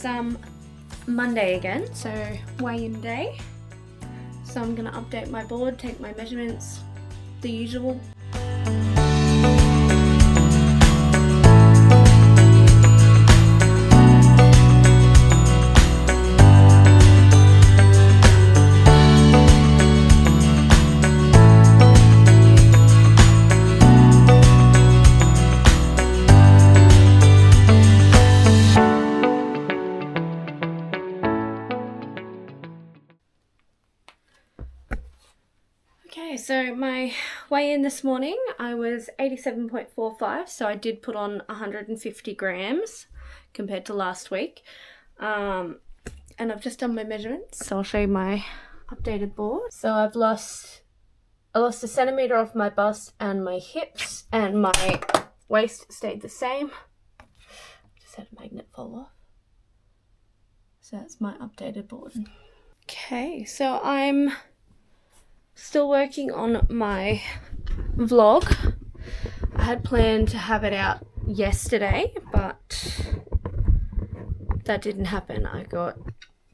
it's Monday again, so weigh-in day. So I'm gonna update my board, take my measurements, the usual. Okay, so my weigh-in this morning, I was 87.45, so I did put on 150 grams compared to last week. And I've just done my measurements, so I'll show you my updated board. So I lost a centimetre off my bust and my hips, and my waist stayed the same. Just had a magnet fall off. So that's my updated board. Okay, so I'm still working on my vlog. I had planned to have it out yesterday, but that didn't happen. I got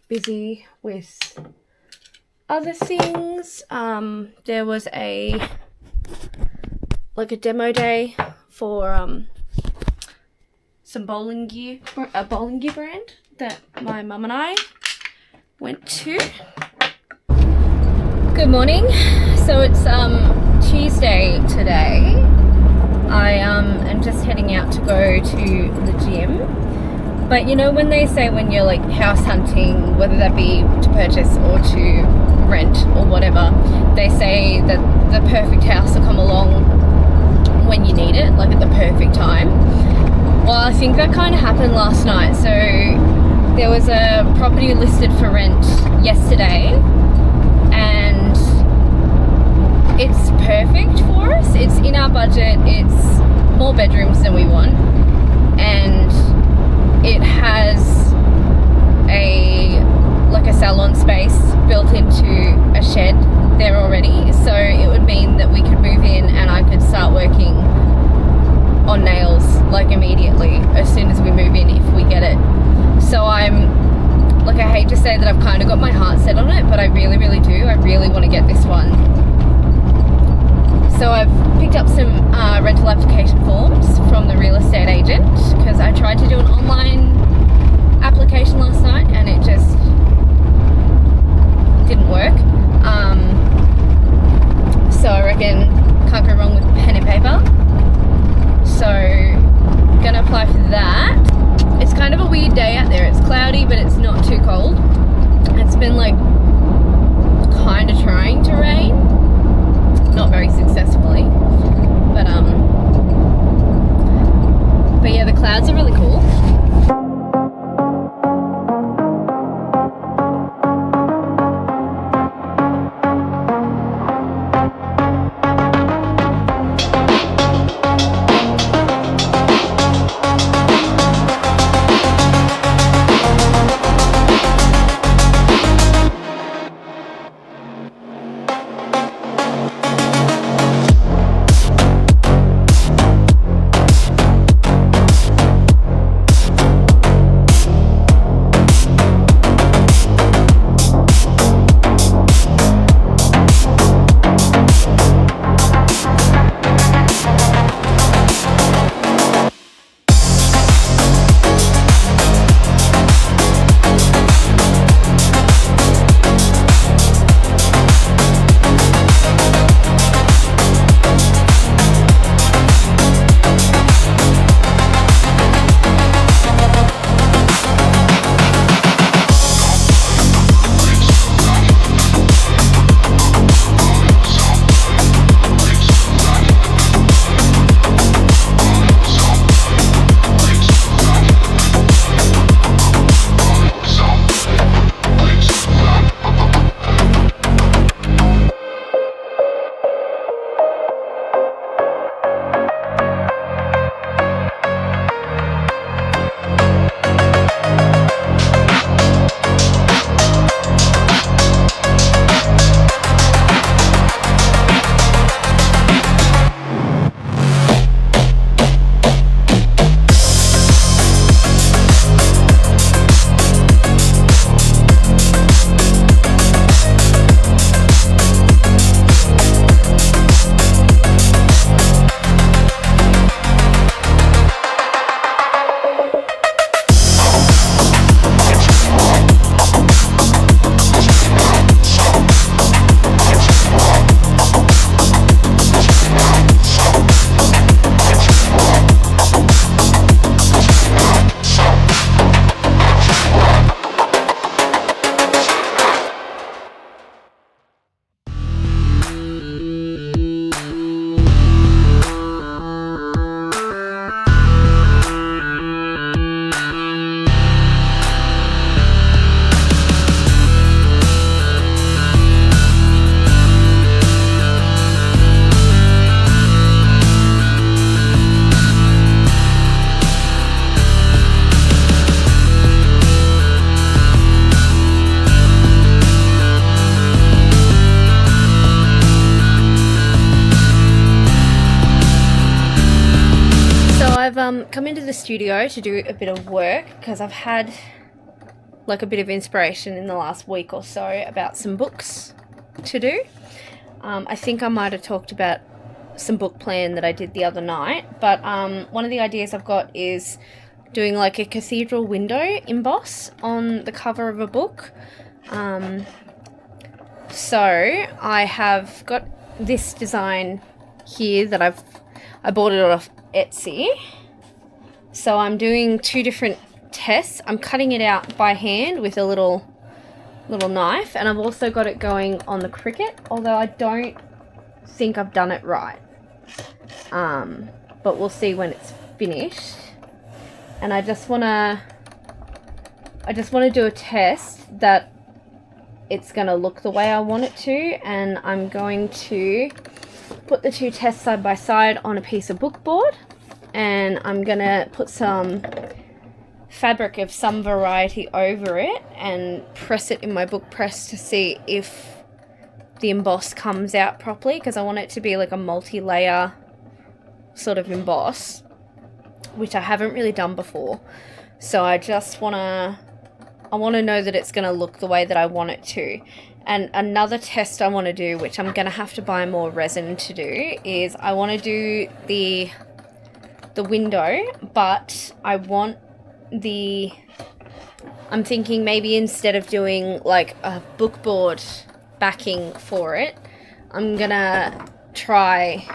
busy with other things. There was a demo day for some bowling gear, a bowling gear brand that my mum and I went to. Good morning. So it's Tuesday today. I am just heading out to go to the gym. But you know when they say when you're like house hunting, whether that be to purchase or to rent or whatever, they say that the perfect house will come along when you need it, like at the perfect time. Well, I think that kind of happened last night. So there was a property listed for rent yesterday, and it's perfect for us. It's in our budget. It's more bedrooms than we want, and it has a salon space built into a shed there already. So it would mean that we could move in and I could start working on nails immediately as soon as we move in, if we get it. So I'm I hate to say that I've kind of got my heart set on it, but I really, really do. I really want to get this one. So I've picked up some rental application forms from the real estate agent, because I tried to do an online application last night and it just didn't work. So I reckon can't go wrong with pen and paper. So gonna apply for that. It's kind of a weird day out there. It's cloudy, but it's not too cold. It's been kind of trying to rain, not very successfully, but yeah, the clouds are really cool. I've come into the studio to do a bit of work because I've had like a bit of inspiration in the last week or so about some books to do. I think I might have talked about some book plan that I did the other night, but one of the ideas I've got is doing like a cathedral window emboss on the cover of a book. So I have got this design here that I bought it off Etsy. So I'm doing 2 different tests. I'm cutting it out by hand with a little knife, and I've also got it going on the Cricut, although I don't think I've done it right. But we'll see when it's finished. And I just want to do a test that it's going to look the way I want it to, and I'm going to put the 2 tests side by side on a piece of book board, and I'm going to put some fabric of some variety over it and press it in my book press to see if the emboss comes out properly, because I want it to be like a multi-layer sort of emboss, which I haven't really done before. So I just want to know that it's going to look the way that I want it to. And another test I want to do, which I'm going to have to buy more resin to do, is I want to do the window, but I'm thinking maybe instead of doing like a book board backing for it, I'm going to try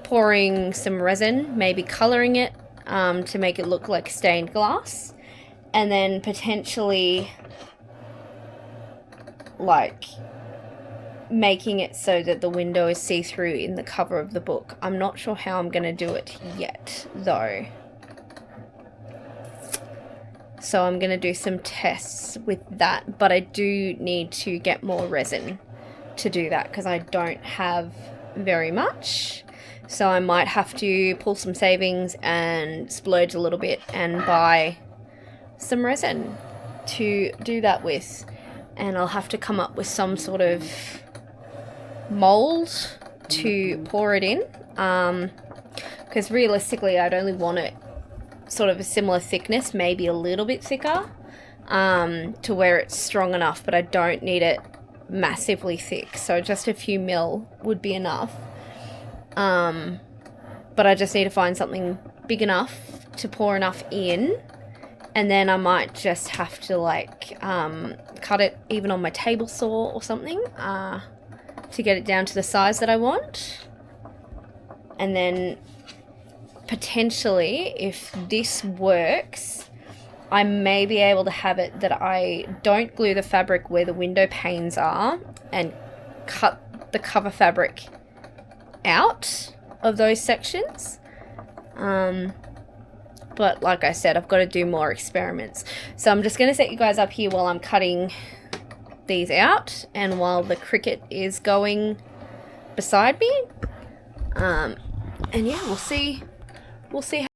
pouring some resin, maybe colouring it to make it look like stained glass, and then potentially like making it so that the window is see-through in the cover of the book. I'm not sure how I'm going to do it yet though. So I'm going to do some tests with that, but I do need to get more resin to do that because I don't have very much. So I might have to pull some savings and splurge a little bit and buy some resin to do that with. And I'll have to come up with some sort of mold to pour it in, because realistically I'd only want it sort of a similar thickness, maybe a little bit thicker, to where it's strong enough, but I don't need it massively thick, so just a few mil would be enough. But I just need to find something big enough to pour enough in, and then I might just have to like cut it even on my table saw or something to get it down to the size that I want. And then potentially, if this works, I may be able to have it that I don't glue the fabric where the window panes are and cut the cover fabric out of those sections. But like I said, I've got to do more experiments. So I'm just going to set you guys up here while I'm cutting these out and while the Cricut is going beside me. And yeah, we'll see how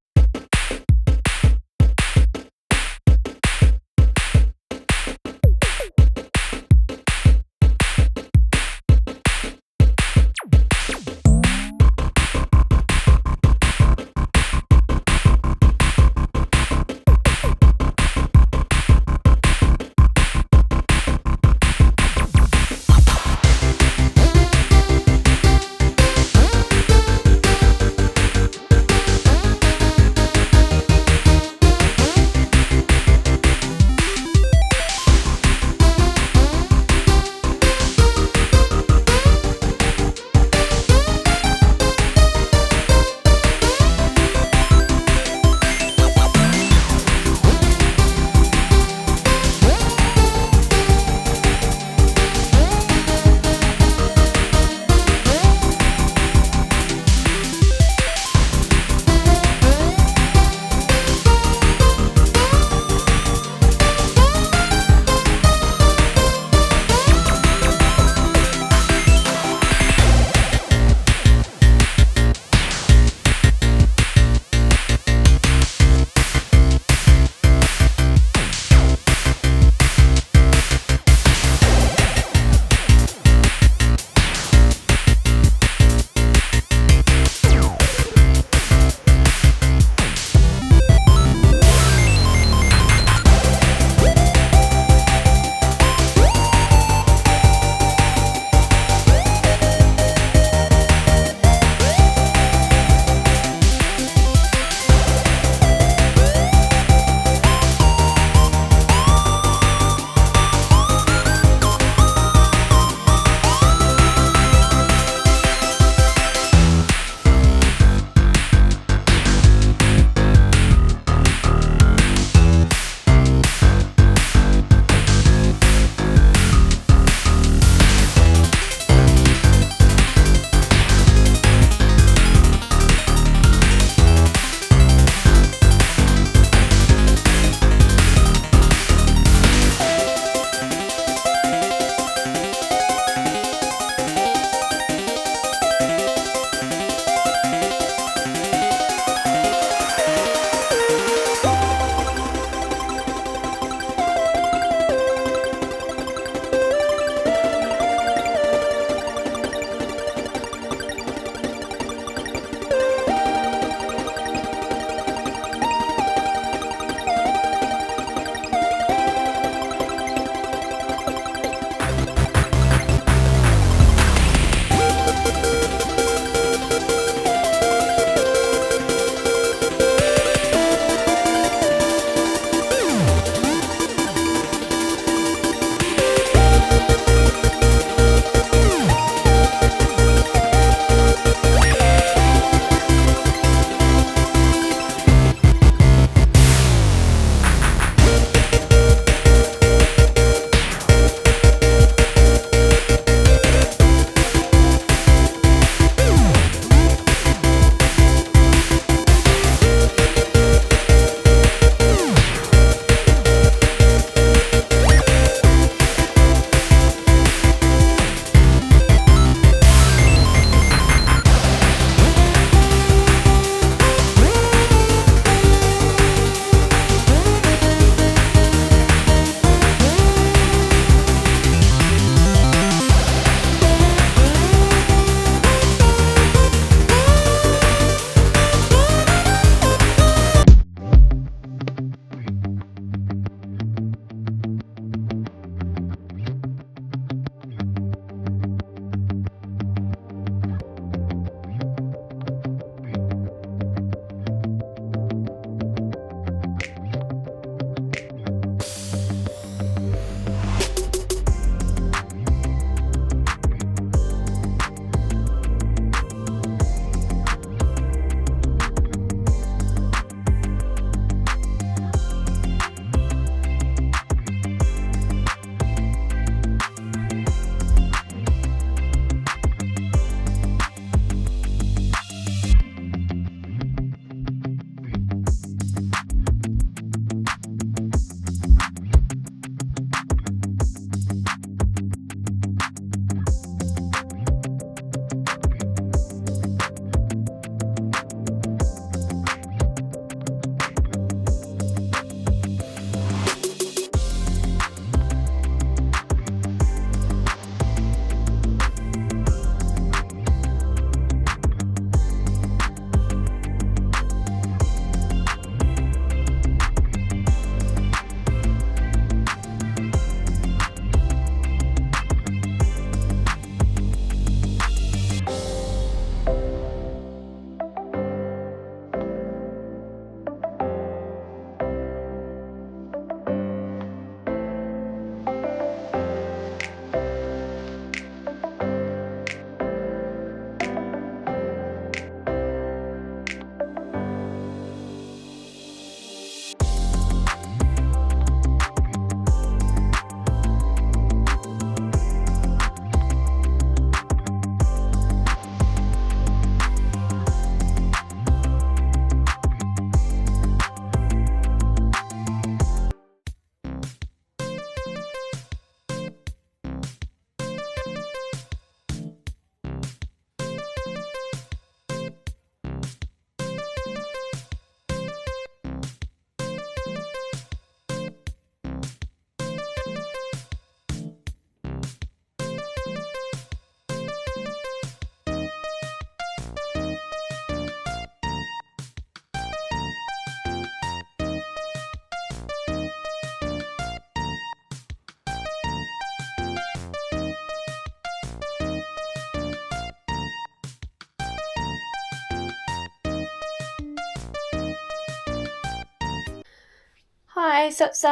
Hi, so it's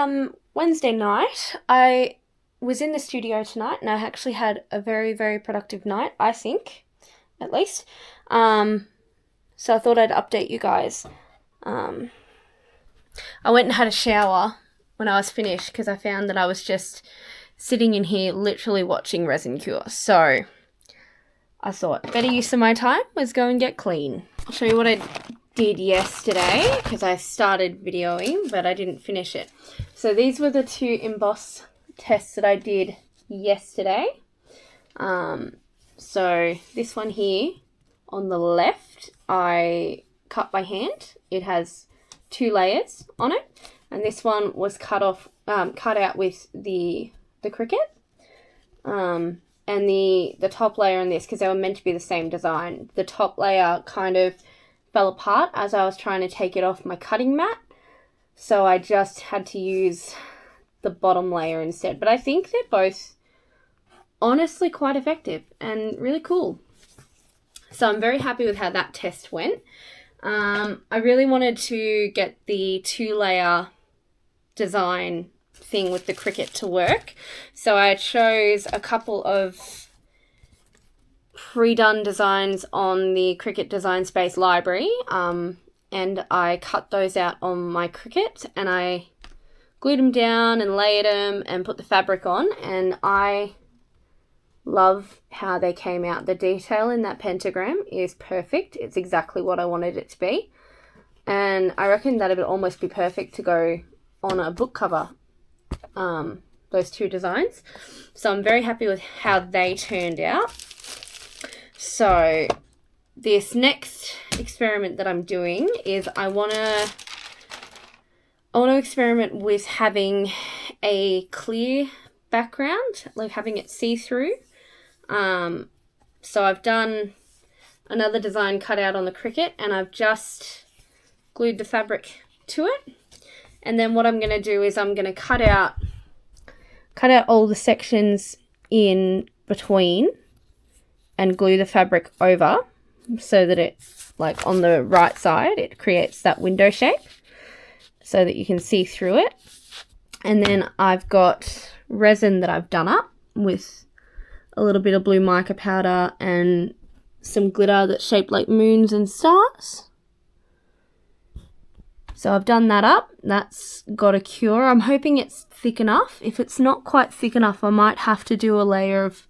Wednesday night. I was in the studio tonight and I actually had a very, very productive night, I think, at least. So I thought I'd update you guys. I went and had a shower when I was finished because I found that I was just sitting in here literally watching resin cure. So I thought better use of my time was go and get clean. I'll show you what I did yesterday because I started videoing but I didn't finish it. So these were the 2 emboss tests that I did yesterday. So this one here on the left I cut by hand. It has 2 layers on it, and this one was cut out with the Cricut. And the top layer on this, because they were meant to be the same design, the top layer kind of fell apart as I was trying to take it off my cutting mat. So I just had to use the bottom layer instead. But I think they're both honestly quite effective and really cool. So I'm very happy with how that test went. I really wanted to get the 2-layer design thing with the Cricut to work. So I chose a couple of pre-done designs on the Cricut Design Space library, and I cut those out on my Cricut and I glued them down and layered them and put the fabric on, and I love how they came out. The detail in that pentagram is perfect. It's exactly what I wanted it to be, and I reckon that it would almost be perfect to go on a book cover, those 2 designs. So I'm very happy with how they turned out. So this next experiment that I'm doing is I want to experiment with having a clear background, like having it see-through. So I've done another design cut out on the Cricut and I've just glued the fabric to it. And then what I'm going to do is I'm going to cut out all the sections in between and glue the fabric over so that it, like on the right side, it creates that window shape so that you can see through it. And then I've got resin that I've done up with a little bit of blue mica powder and some glitter that's shaped like moons and stars. So I've done that up. That's got a cure. I'm hoping it's thick enough. If it's not quite thick enough, I might have to do a layer of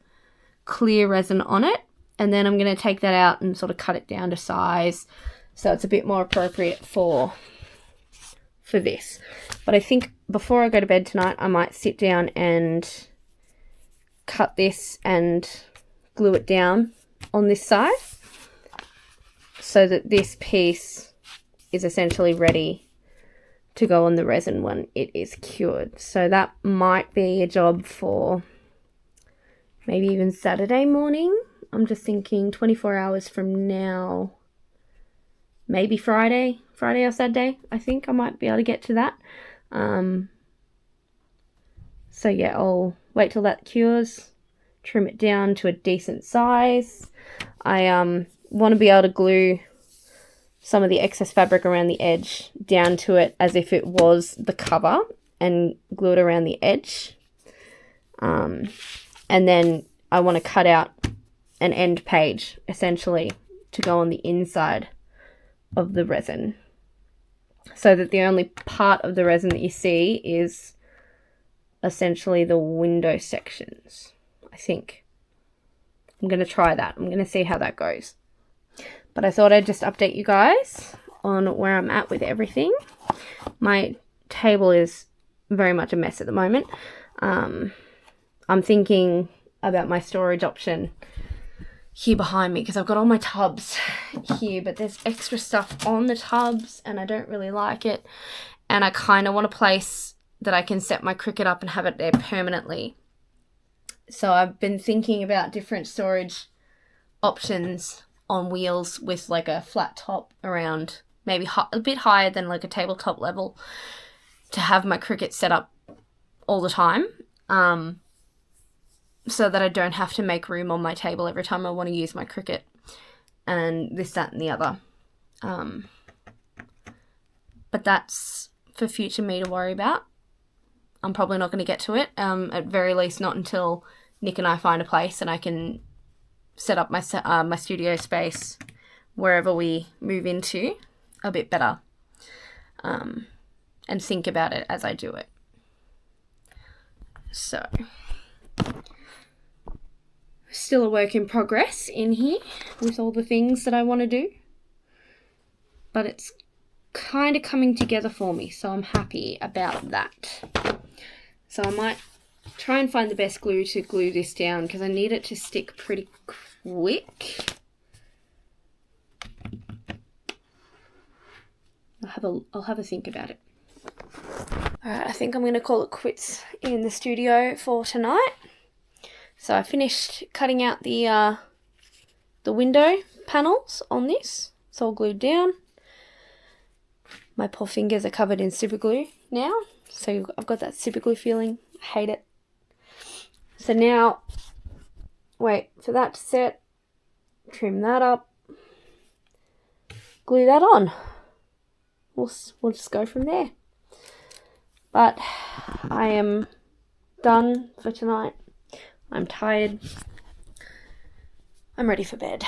clear resin on it, and then I'm going to take that out and sort of cut it down to size so it's a bit more appropriate for this. But I think before I go to bed tonight, I might sit down and cut this and glue it down on this side so that this piece is essentially ready to go on the resin when it is cured. So that might be a job for maybe even Saturday morning. I'm just thinking 24 hours from now, maybe Friday or Saturday. I think I might be able to get to that. So yeah, I'll wait till that cures, trim it down to a decent size. I want to be able to glue some of the excess fabric around the edge down to it as if it was the cover and glue it around the edge. And then I want to cut out an end page essentially to go on the inside of the resin so that the only part of the resin that you see is essentially the window sections. I think I'm going to try that. I'm going to see how that goes. But I thought I'd just update you guys on where I'm at with everything. My table is very much a mess at the moment. I'm thinking about my storage option here behind me because I've got all my tubs here, but there's extra stuff on the tubs and I don't really like it. And I kind of want a place that I can set my Cricut up and have it there permanently. So I've been thinking about different storage options on wheels with like a flat top around, maybe a bit higher than like a tabletop level, to have my Cricut set up all the time, so that I don't have to make room on my table every time I want to use my Cricut and this, that and the other. But that's for future me to worry about. I'm probably not going to get to it, at very least not until Nick and I find a place and I can set up my studio space wherever we move into a bit better, and think about it as I do it. So, still a work in progress in here with all the things that I want to do, but it's kind of coming together for me, so I'm happy about that. So I might try and find the best glue to glue this down because I need it to stick pretty quick. I'll have a think about it. Alright, I think I'm going to call it quits in the studio for tonight. So I finished cutting out the window panels on this. It's all glued down. My poor fingers are covered in super glue now. So I've got that super glue feeling. I hate it. So now, wait for that to set. Trim that up. Glue that on. We'll just go from there. But I am done for tonight. I'm tired. I'm ready for bed.